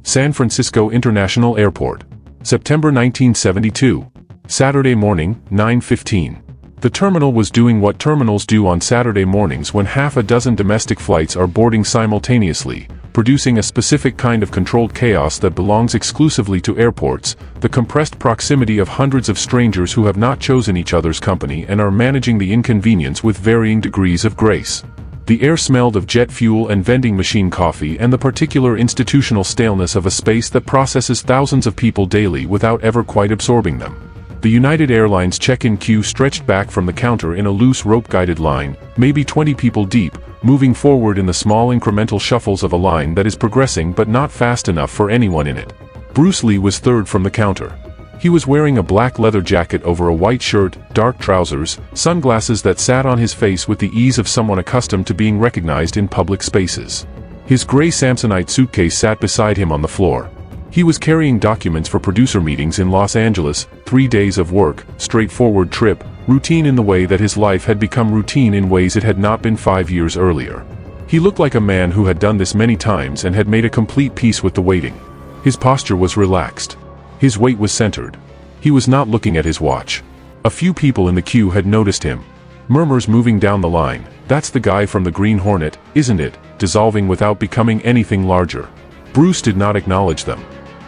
San Francisco International Airport. September 1972. Saturday morning, 9:15. The terminal was doing what terminals do on Saturday mornings when half a dozen domestic flights are boarding simultaneously, producing a specific kind of controlled chaos that belongs exclusively to airports, the compressed proximity of hundreds of strangers who have not chosen each other's company and are managing the inconvenience with varying degrees of grace. The air smelled of jet fuel and vending machine coffee and the particular institutional staleness of a space that processes thousands of people daily without ever quite absorbing them. The United Airlines check-in queue stretched back from the counter in a loose rope-guided line, maybe 20 people deep, moving forward in the small incremental shuffles of a line that is progressing but not fast enough for anyone in it. Bruce Lee was third from the counter. He was wearing a black leather jacket over a white shirt, dark trousers, sunglasses that sat on his face with the ease of someone accustomed to being recognized in public spaces. His gray Samsonite suitcase sat beside him on the floor. He was carrying documents for producer meetings in Los Angeles, 3 days of work, straightforward trip, routine in the way that his life had become routine in ways it had not been 5 years earlier. He looked like a man who had done this many times and had made a complete peace with the waiting. His posture was relaxed. His weight was centered. He was not looking at his watch. A few people in the queue had noticed him. Murmurs moving down the line. "That's the guy from the Green Hornet, isn't it?" dissolving without becoming anything larger. Bruce did not acknowledge them.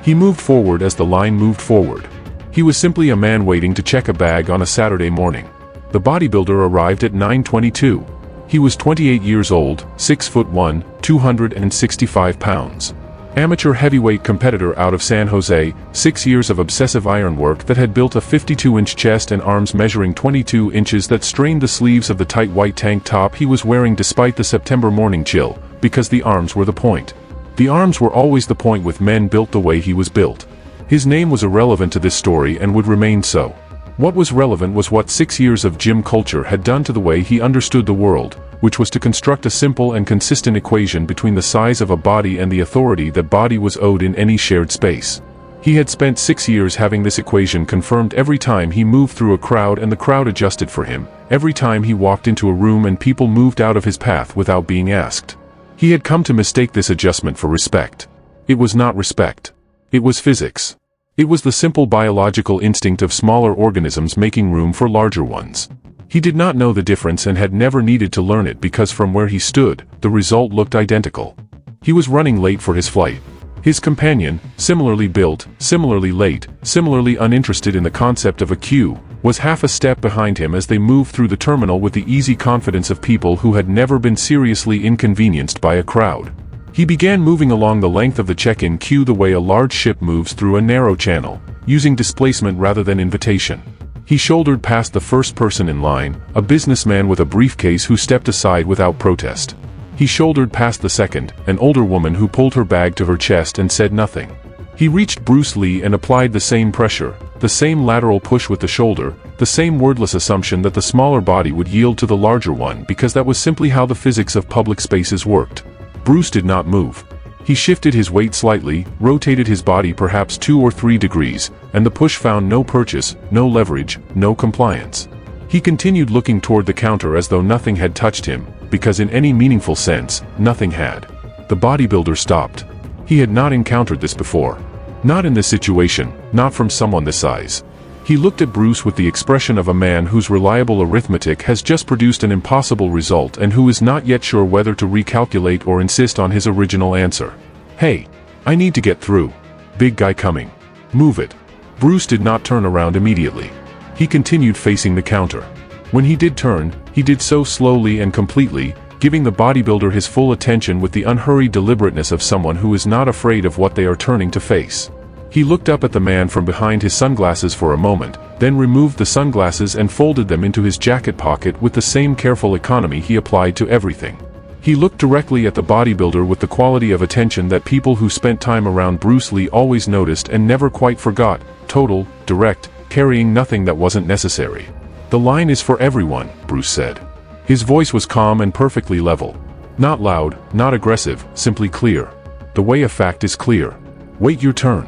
He moved forward as the line moved forward. He was simply a man waiting to check a bag on a Saturday morning. The bodybuilder arrived at 9:22. He was 28 years old, 6'1", 265 pounds. Amateur heavyweight competitor out of San Jose, 6 years of obsessive iron work that had built a 52-inch chest and arms measuring 22 inches that strained the sleeves of the tight white tank top he was wearing despite the September morning chill, because the arms were the point. The arms were always the point with men built the way he was built. His name was irrelevant to this story and would remain so. What was relevant was what 6 years of gym culture had done to the way he understood the world, which was to construct a simple and consistent equation between the size of a body and the authority that body was owed in any shared space. He had spent 6 years having this equation confirmed every time he moved through a crowd and the crowd adjusted for him, every time he walked into a room and people moved out of his path without being asked. He had come to mistake this adjustment for respect. It was not respect. It was physics. It was the simple biological instinct of smaller organisms making room for larger ones. He did not know the difference and had never needed to learn it because from where he stood, the result looked identical. He was running late for his flight. His companion, similarly built, similarly late, similarly uninterested in the concept of a queue, was half a step behind him as they moved through the terminal with the easy confidence of people who had never been seriously inconvenienced by a crowd. He began moving along the length of the check-in queue the way a large ship moves through a narrow channel, using displacement rather than invitation. He shouldered past the first person in line, a businessman with a briefcase who stepped aside without protest. He shouldered past the second, an older woman who pulled her bag to her chest and said nothing. He reached Bruce Lee and applied the same pressure, the same lateral push with the shoulder, the same wordless assumption that the smaller body would yield to the larger one because that was simply how the physics of public spaces worked. Bruce did not move. He shifted his weight slightly, rotated his body perhaps 2 or 3 degrees, and the push found no purchase, no leverage, no compliance. He continued looking toward the counter as though nothing had touched him, because in any meaningful sense, nothing had. The bodybuilder stopped. He had not encountered this before. Not in this situation, not from someone this size. He looked at Bruce with the expression of a man whose reliable arithmetic has just produced an impossible result and who is not yet sure whether to recalculate or insist on his original answer. "Hey, I need to get through. Big guy coming. Move it." Bruce did not turn around immediately. He continued facing the counter. When he did turn, he did so slowly and completely, giving the bodybuilder his full attention with the unhurried deliberateness of someone who is not afraid of what they are turning to face. He looked up at the man from behind his sunglasses for a moment, then removed the sunglasses and folded them into his jacket pocket with the same careful economy he applied to everything. He looked directly at the bodybuilder with the quality of attention that people who spent time around Bruce Lee always noticed and never quite forgot, total, direct, carrying nothing that wasn't necessary. "The line is for everyone," Bruce said. His voice was calm and perfectly level. Not loud, not aggressive, simply clear. The way a fact is clear. "Wait your turn."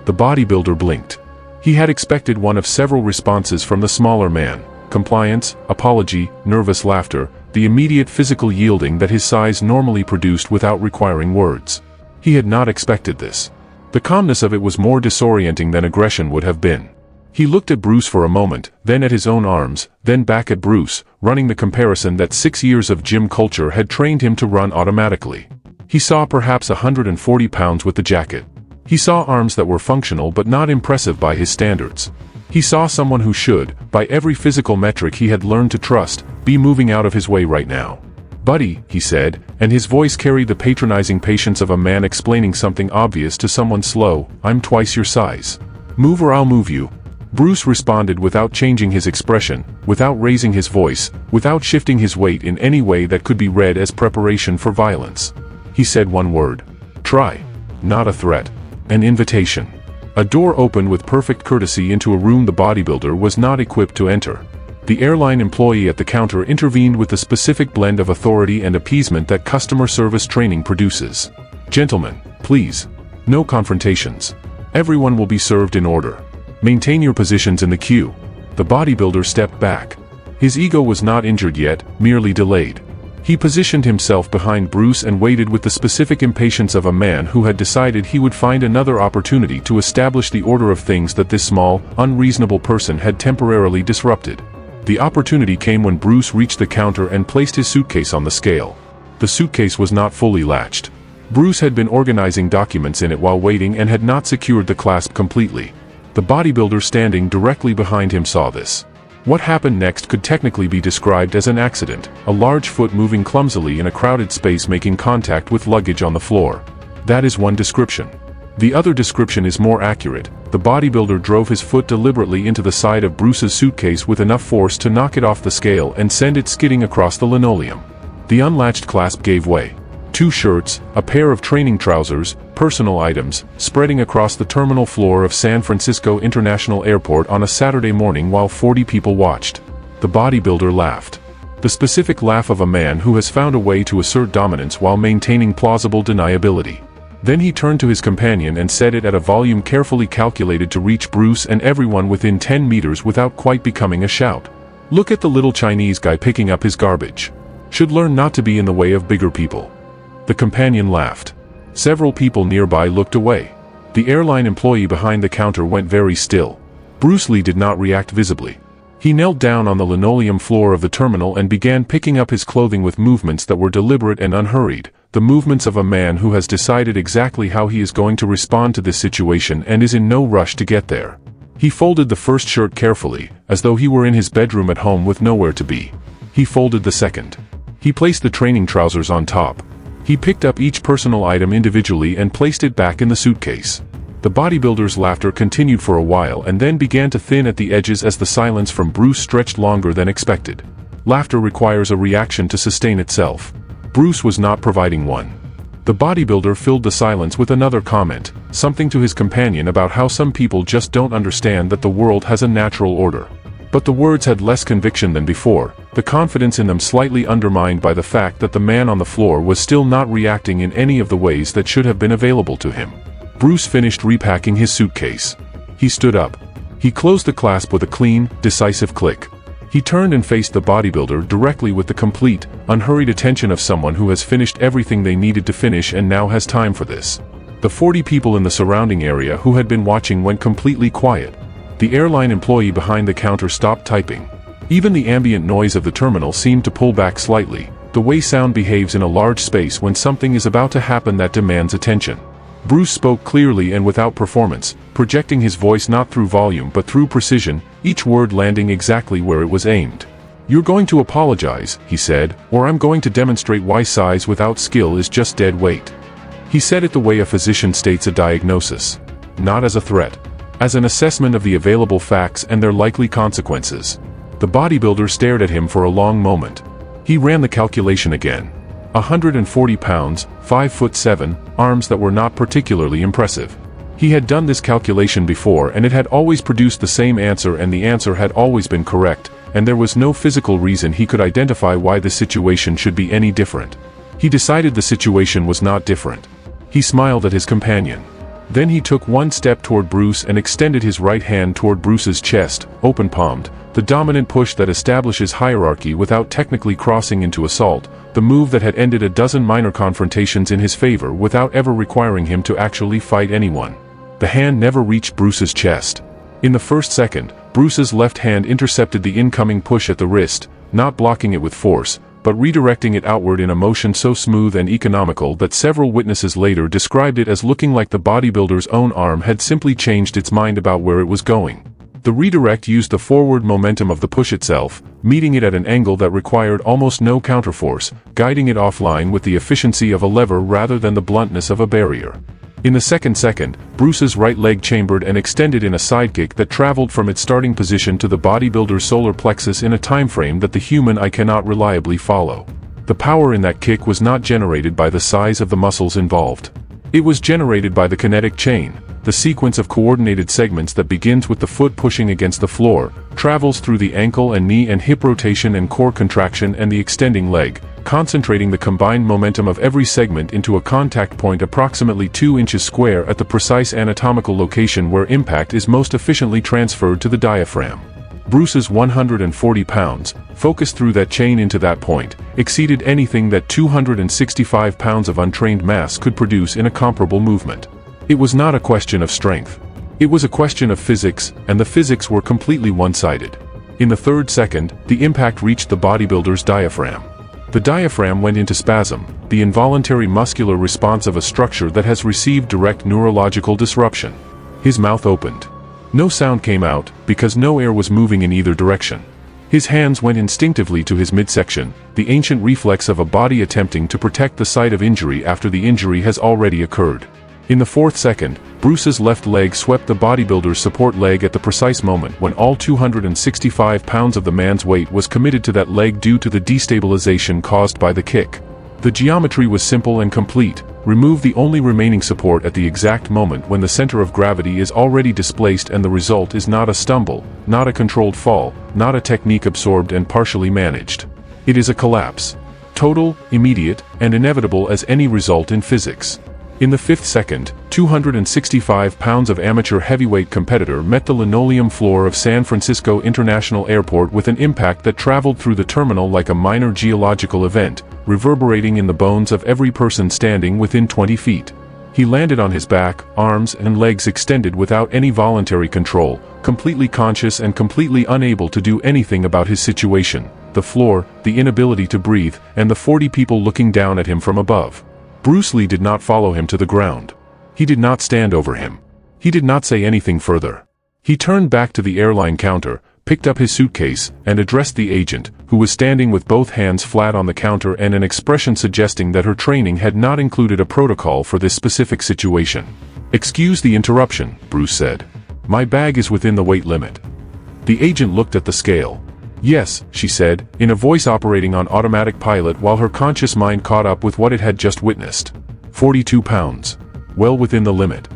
The bodybuilder blinked. He had expected one of several responses from the smaller man: compliance, apology, nervous laughter, the immediate physical yielding that his size normally produced without requiring words. He had not expected this. The calmness of it was more disorienting than aggression would have been. He looked at Bruce for a moment, then at his own arms, then back at Bruce, running the comparison that 6 years of gym culture had trained him to run automatically. He saw perhaps 140 pounds with the jacket. He saw arms that were functional but not impressive by his standards. He saw someone who should, by every physical metric he had learned to trust, be moving out of his way right now. "Buddy," he said, and his voice carried the patronizing patience of a man explaining something obvious to someone slow, "I'm twice your size. Move or I'll move you." Bruce responded without changing his expression, without raising his voice, without shifting his weight in any way that could be read as preparation for violence. He said one word. "Try." Not a threat. An invitation. A door opened with perfect courtesy into a room the bodybuilder was not equipped to enter. The airline employee at the counter intervened with the specific blend of authority and appeasement that customer service training produces. "Gentlemen, please. No confrontations. Everyone will be served in order. Maintain your positions in the queue." The bodybuilder stepped back. His ego was not injured yet, merely delayed. He positioned himself behind Bruce and waited with the specific impatience of a man who had decided he would find another opportunity to establish the order of things that this small, unreasonable person had temporarily disrupted. The opportunity came when Bruce reached the counter and placed his suitcase on the scale. The suitcase was not fully latched. Bruce had been organizing documents in it while waiting and had not secured the clasp completely. The bodybuilder standing directly behind him saw this. What happened next could technically be described as an accident, a large foot moving clumsily in a crowded space making contact with luggage on the floor. That is one description. The other description is more accurate. The bodybuilder drove his foot deliberately into the side of Bruce's suitcase with enough force to knock it off the scale and send it skidding across the linoleum. The unlatched clasp gave way. 2 shirts, a pair of training trousers, personal items, spreading across the terminal floor of San Francisco International Airport on a Saturday morning while 40 people watched. The bodybuilder laughed. The specific laugh of a man who has found a way to assert dominance while maintaining plausible deniability. Then he turned to his companion and said it at a volume carefully calculated to reach Bruce and everyone within 10 meters without quite becoming a shout. "Look at the little Chinese guy picking up his garbage. Should learn not to be in the way of bigger people." The companion laughed. Several people nearby looked away. The airline employee behind the counter went very still. Bruce Lee did not react visibly. He knelt down on the linoleum floor of the terminal and began picking up his clothing with movements that were deliberate and unhurried, the movements of a man who has decided exactly how he is going to respond to this situation and is in no rush to get there. He folded the first shirt carefully, as though he were in his bedroom at home with nowhere to be. He folded the second. He placed the training trousers on top. He picked up each personal item individually and placed it back in the suitcase. The bodybuilder's laughter continued for a while and then began to thin at the edges as the silence from Bruce stretched longer than expected. Laughter requires a reaction to sustain itself. Bruce was not providing one. The bodybuilder filled the silence with another comment, something to his companion about how some people just don't understand that the world has a natural order. But the words had less conviction than before, the confidence in them slightly undermined by the fact that the man on the floor was still not reacting in any of the ways that should have been available to him. Bruce finished repacking his suitcase. He stood up. He closed the clasp with a clean, decisive click. He turned and faced the bodybuilder directly with the complete, unhurried attention of someone who has finished everything they needed to finish and now has time for this. The 40 people in the surrounding area who had been watching went completely quiet. The airline employee behind the counter stopped typing. Even the ambient noise of the terminal seemed to pull back slightly, the way sound behaves in a large space when something is about to happen that demands attention. Bruce spoke clearly and without performance, projecting his voice not through volume but through precision, each word landing exactly where it was aimed. "You're going to apologize," he said, "or I'm going to demonstrate why size without skill is just dead weight." He said it the way a physician states a diagnosis. Not as a threat. As an assessment of the available facts and their likely consequences. The bodybuilder stared at him for a long moment. He ran the calculation again. 140 pounds, 5'7", arms that were not particularly impressive. He had done this calculation before and it had always produced the same answer and the answer had always been correct, and there was no physical reason he could identify why the situation should be any different. He decided the situation was not different. He smiled at his companion. Then he took one step toward Bruce and extended his right hand toward Bruce's chest, open-palmed, the dominant push that establishes hierarchy without technically crossing into assault, the move that had ended a dozen minor confrontations in his favor without ever requiring him to actually fight anyone. The hand never reached Bruce's chest. In the first second, Bruce's left hand intercepted the incoming push at the wrist, not blocking it with force, but redirecting it outward in a motion so smooth and economical that several witnesses later described it as looking like the bodybuilder's own arm had simply changed its mind about where it was going. The redirect used the forward momentum of the push itself, meeting it at an angle that required almost no counterforce, guiding it offline with the efficiency of a lever rather than the bluntness of a barrier. In the second, Bruce's right leg chambered and extended in a sidekick that traveled from its starting position to the bodybuilder's solar plexus in a timeframe that the human eye cannot reliably follow. The power in that kick was not generated by the size of the muscles involved. It was generated by the kinetic chain, the sequence of coordinated segments that begins with the foot pushing against the floor, travels through the ankle and knee and hip rotation and core contraction and the extending leg, concentrating the combined momentum of every segment into a contact point approximately 2 inches square at the precise anatomical location where impact is most efficiently transferred to the diaphragm. Bruce's 140 pounds, focused through that chain into that point, exceeded anything that 265 pounds of untrained mass could produce in a comparable movement. It was not a question of strength. It was a question of physics, and the physics were completely one-sided. In the third second, the impact reached the bodybuilder's diaphragm. The diaphragm went into spasm, the involuntary muscular response of a structure that has received direct neurological disruption. His mouth opened. No sound came out, because no air was moving in either direction. His hands went instinctively to his midsection, the ancient reflex of a body attempting to protect the site of injury after the injury has already occurred. In the fourth second, Bruce's left leg swept the bodybuilder's support leg at the precise moment when all 265 pounds of the man's weight was committed to that leg due to the destabilization caused by the kick. The geometry was simple and complete. Remove the only remaining support at the exact moment when the center of gravity is already displaced, and the result is not a stumble, not a controlled fall, not a technique absorbed and partially managed. It is a collapse. Total, immediate, and inevitable as any result in physics. In the fifth second, 265 pounds of amateur heavyweight competitor met the linoleum floor of San Francisco International Airport with an impact that traveled through the terminal like a minor geological event, reverberating in the bones of every person standing within 20 feet. He landed on his back, arms and legs extended without any voluntary control, completely conscious and completely unable to do anything about his situation, the floor, the inability to breathe, and the 40 people looking down at him from above. Bruce Lee did not follow him to the ground. He did not stand over him. He did not say anything further. He turned back to the airline counter, picked up his suitcase, and addressed the agent, who was standing with both hands flat on the counter and an expression suggesting that her training had not included a protocol for this specific situation. "Excuse the interruption," Bruce said. "My bag is within the weight limit." The agent looked at the scale. "Yes," she said, in a voice operating on automatic pilot while her conscious mind caught up with what it had just witnessed. 42 pounds. Well within the limit.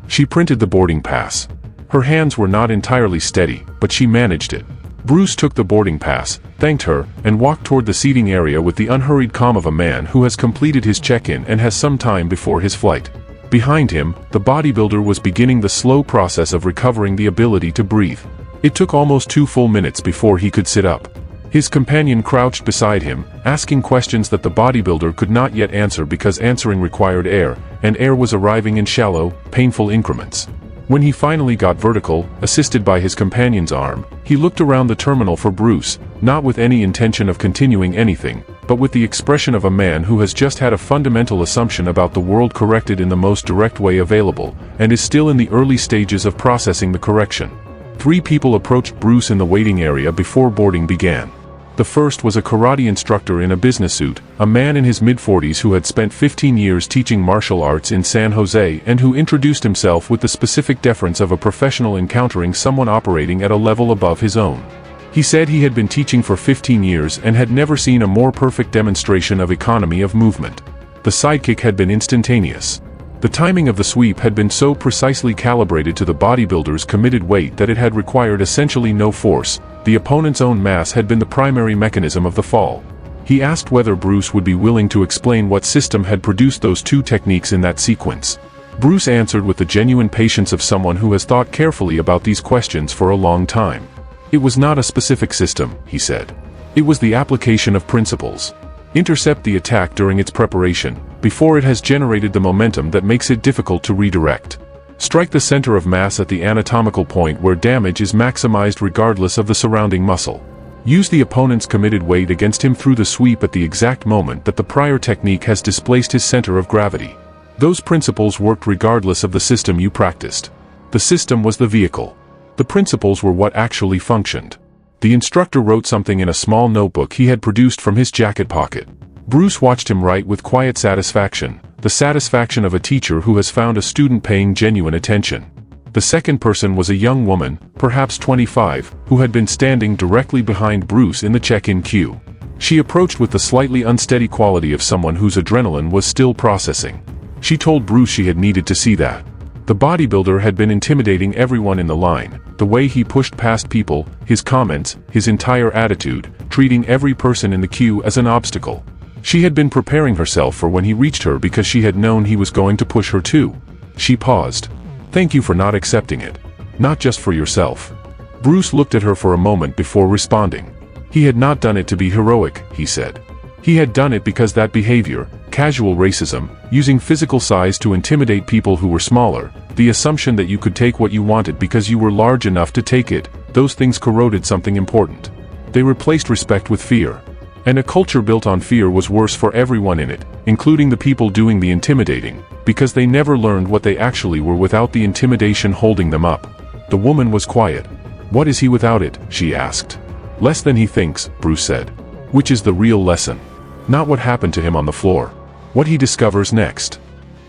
She printed the boarding pass. Her hands were not entirely steady, but she managed it. Bruce took the boarding pass, thanked her, and walked toward the seating area with the unhurried calm of a man who has completed his check-in and has some time before his flight. Behind him, the bodybuilder was beginning the slow process of recovering the ability to breathe. It took almost 2 full minutes before he could sit up. His companion crouched beside him, asking questions that the bodybuilder could not yet answer because answering required air, and air was arriving in shallow, painful increments. When he finally got vertical, assisted by his companion's arm, he looked around the terminal for Bruce, not with any intention of continuing anything, but with the expression of a man who has just had a fundamental assumption about the world corrected in the most direct way available, and is still in the early stages of processing the correction. 3 people approached Bruce in the waiting area before boarding began. The first was a karate instructor in a business suit, a man in his mid-40s who had spent 15 years teaching martial arts in San Jose and who introduced himself with the specific deference of a professional encountering someone operating at a level above his own. He said he had been teaching for 15 years and had never seen a more perfect demonstration of economy of movement. The sidekick had been instantaneous. The timing of the sweep had been so precisely calibrated to the bodybuilder's committed weight that it had required essentially no force. The opponent's own mass had been the primary mechanism of the fall. He asked whether Bruce would be willing to explain what system had produced those 2 techniques in that sequence. Bruce answered with the genuine patience of someone who has thought carefully about these questions for a long time. "It was not a specific system," he said. "It was the application of principles. Intercept the attack during its preparation, before it has generated the momentum that makes it difficult to redirect. Strike the center of mass at the anatomical point where damage is maximized regardless of the surrounding muscle. Use the opponent's committed weight against him through the sweep at the exact moment that the prior technique has displaced his center of gravity. Those principles worked regardless of the system you practiced. The system was the vehicle. The principles were what actually functioned. The instructor wrote something in a small notebook he had produced from his jacket pocket. Bruce watched him write with quiet satisfaction, the satisfaction of a teacher who has found a student paying genuine attention. The second person was a young woman, perhaps 25, who had been standing directly behind Bruce in the check-in queue. She approached with the slightly unsteady quality of someone whose adrenaline was still processing. She told Bruce she had needed to see that. The bodybuilder had been intimidating everyone in the line, the way he pushed past people, his comments, his entire attitude, treating every person in the queue as an obstacle. She had been preparing herself for when he reached her because she had known he was going to push her too. She paused. "Thank you for not accepting it. Not just for yourself." Bruce looked at her for a moment before responding. He had not done it to be heroic, he said. He had done it because that behavior, casual racism, using physical size to intimidate people who were smaller, the assumption that you could take what you wanted because you were large enough to take it, those things corroded something important. They replaced respect with fear. And a culture built on fear was worse for everyone in it, including the people doing the intimidating, because they never learned what they actually were without the intimidation holding them up. The woman was quiet. "What is he without it?" she asked. "Less than he thinks," Bruce said. Which is the real lesson. Not what happened to him on the floor. What he discovers next.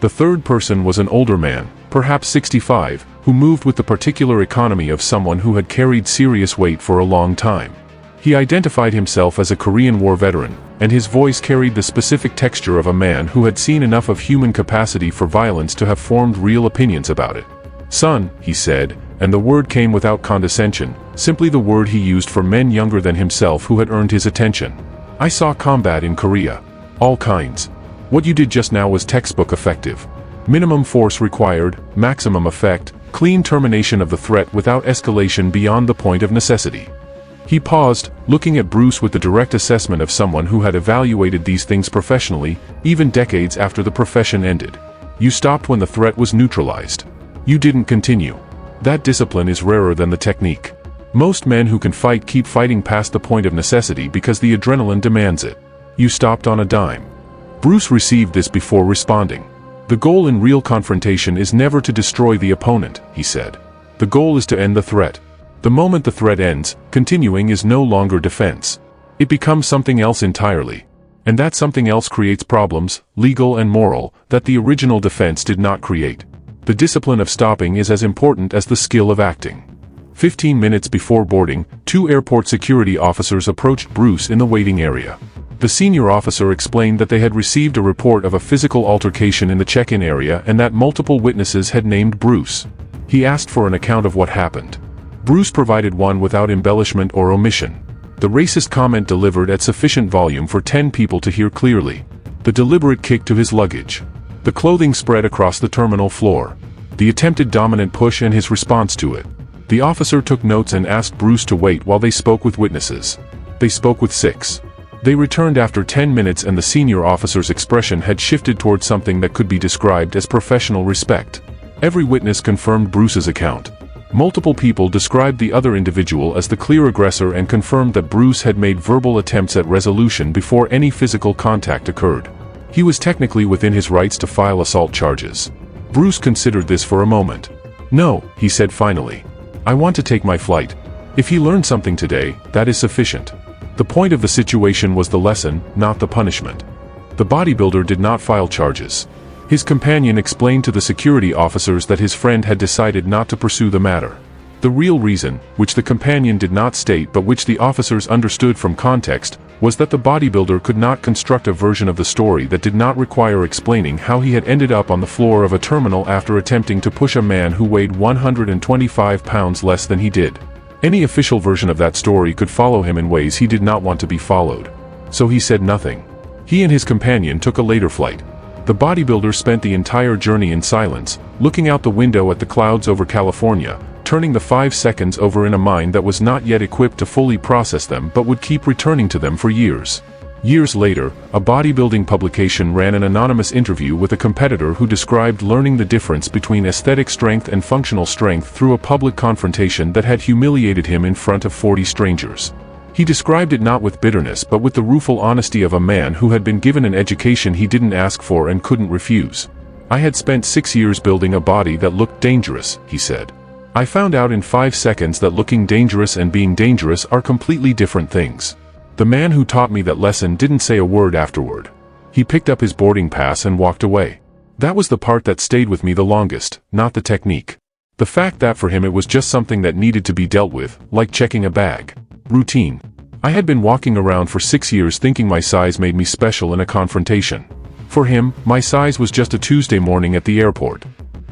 The third person was an older man, perhaps 65, who moved with the particular economy of someone who had carried serious weight for a long time. He identified himself as a Korean War veteran, and his voice carried the specific texture of a man who had seen enough of human capacity for violence to have formed real opinions about it. "Son," he said, and the word came without condescension, simply the word he used for men younger than himself who had earned his attention. "I saw combat in Korea. All kinds. What you did just now was textbook effective. Minimum force required, maximum effect, clean termination of the threat without escalation beyond the point of necessity." He paused, looking at Bruce with the direct assessment of someone who had evaluated these things professionally, even decades after the profession ended. "You stopped when the threat was neutralized. You didn't continue. That discipline is rarer than the technique. Most men who can fight keep fighting past the point of necessity because the adrenaline demands it. You stopped on a dime." Bruce received this before responding. "The goal in real confrontation is never to destroy the opponent," he said. "The goal is to end the threat. The moment the threat ends, continuing is no longer defense. It becomes something else entirely. And that something else creates problems, legal and moral, that the original defense did not create. The discipline of stopping is as important as the skill of acting." 15 minutes before boarding, 2 airport security officers approached Bruce in the waiting area. The senior officer explained that they had received a report of a physical altercation in the check-in area and that multiple witnesses had named Bruce. He asked for an account of what happened. Bruce provided one without embellishment or omission. The racist comment delivered at sufficient volume for 10 people to hear clearly. The deliberate kick to his luggage. The clothing spread across the terminal floor. The attempted dominant push and his response to it. The officer took notes and asked Bruce to wait while they spoke with witnesses. They spoke with 6. They returned after 10 minutes and the senior officer's expression had shifted toward something that could be described as professional respect. Every witness confirmed Bruce's account. Multiple people described the other individual as the clear aggressor and confirmed that Bruce had made verbal attempts at resolution before any physical contact occurred. He was technically within his rights to file assault charges. Bruce considered this for a moment. "No," he said finally. "I want to take my flight. If he learned something today, that is sufficient." The point of the situation was the lesson, not the punishment. The bodybuilder did not file charges. His companion explained to the security officers that his friend had decided not to pursue the matter. The real reason, which the companion did not state but which the officers understood from context, was that the bodybuilder could not construct a version of the story that did not require explaining how he had ended up on the floor of a terminal after attempting to push a man who weighed 125 pounds less than he did. Any official version of that story could follow him in ways he did not want to be followed. So he said nothing. He and his companion took a later flight. The bodybuilder spent the entire journey in silence, looking out the window at the clouds over California, turning the 5 seconds over in a mind that was not yet equipped to fully process them but would keep returning to them for years. Years later, a bodybuilding publication ran an anonymous interview with a competitor who described learning the difference between aesthetic strength and functional strength through a public confrontation that had humiliated him in front of 40 strangers. He described it not with bitterness but with the rueful honesty of a man who had been given an education he didn't ask for and couldn't refuse. "I had spent 6 years building a body that looked dangerous," he said. "I found out in 5 seconds that looking dangerous and being dangerous are completely different things. The man who taught me that lesson didn't say a word afterward. He picked up his boarding pass and walked away. That was the part that stayed with me the longest, not the technique. The fact that for him it was just something that needed to be dealt with, like checking a bag. Routine. I had been walking around for 6 years thinking my size made me special in a confrontation. For him, my size was just a Tuesday morning at the airport."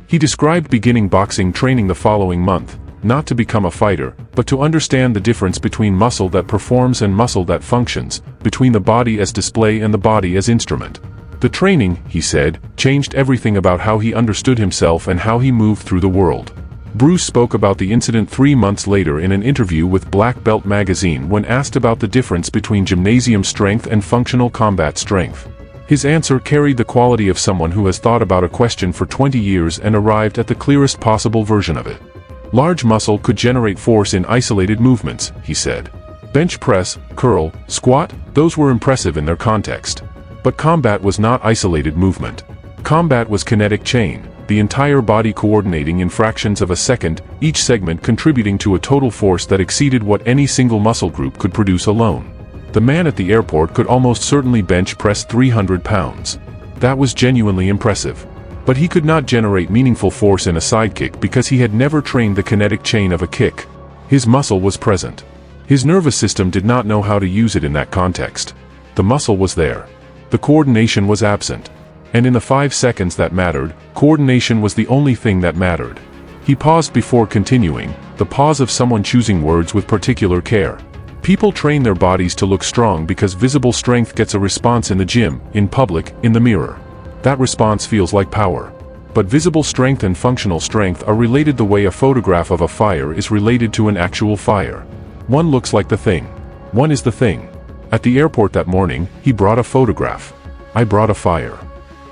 He described beginning boxing training the following month, not to become a fighter, but to understand the difference between muscle that performs and muscle that functions, between the body as display and the body as instrument. The training, he said, changed everything about how he understood himself and how he moved through the world. Bruce spoke about the incident 3 months later in an interview with Black Belt magazine when asked about the difference between gymnasium strength and functional combat strength. His answer carried the quality of someone who has thought about a question for 20 years and arrived at the clearest possible version of it. "Large muscle could generate force in isolated movements," he said. "Bench press, curl, squat, those were impressive in their context. But combat was not isolated movement. Combat was kinetic chain, the entire body coordinating in fractions of a second, each segment contributing to a total force that exceeded what any single muscle group could produce alone. The man at the airport could almost certainly bench press 300 pounds. That was genuinely impressive. But he could not generate meaningful force in a sidekick because he had never trained the kinetic chain of a kick. His muscle was present. His nervous system did not know how to use it in that context. The muscle was there. The coordination was absent. And in the 5 seconds that mattered, coordination was the only thing that mattered." He paused before continuing, the pause of someone choosing words with particular care. "People train their bodies to look strong because visible strength gets a response in the gym, in public, in the mirror. That response feels like power. But visible strength and functional strength are related the way a photograph of a fire is related to an actual fire. One looks like the thing. One is the thing." At the airport that morning, he brought a photograph. "I brought a fire."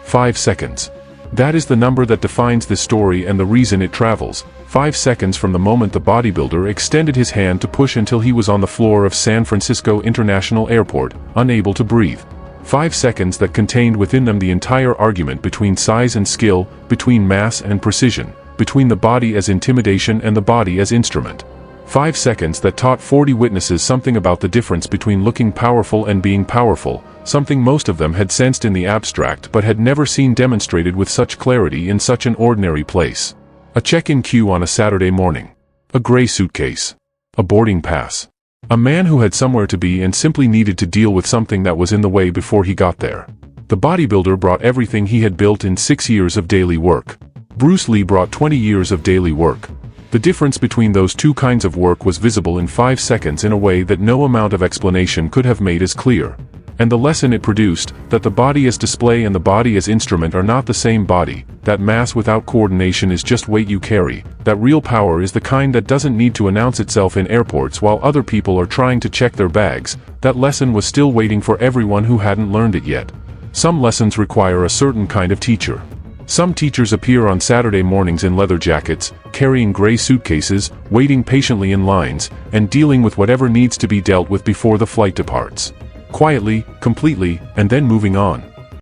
5 seconds. That is the number that defines this story and the reason it travels. 5 seconds from the moment the bodybuilder extended his hand to push until he was on the floor of San Francisco International Airport, unable to breathe. 5 seconds that contained within them the entire argument between size and skill, between mass and precision, between the body as intimidation and the body as instrument. 5 seconds that taught 40 witnesses something about the difference between looking powerful and being powerful, something most of them had sensed in the abstract but had never seen demonstrated with such clarity in such an ordinary place. A check-in queue on a Saturday morning. A gray suitcase. A boarding pass. A man who had somewhere to be and simply needed to deal with something that was in the way before he got there. The bodybuilder brought everything he had built in 6 years of daily work. Bruce Lee brought 20 years of daily work. The difference between those two kinds of work was visible in 5 seconds in a way that no amount of explanation could have made as clear. And the lesson it produced, that the body as display and the body as instrument are not the same body, that mass without coordination is just weight you carry, that real power is the kind that doesn't need to announce itself in airports while other people are trying to check their bags, that lesson was still waiting for everyone who hadn't learned it yet. Some lessons require a certain kind of teacher. Some teachers appear on Saturday mornings in leather jackets, carrying gray suitcases, waiting patiently in lines, and dealing with whatever needs to be dealt with before the flight departs. Quietly, completely, and then moving on.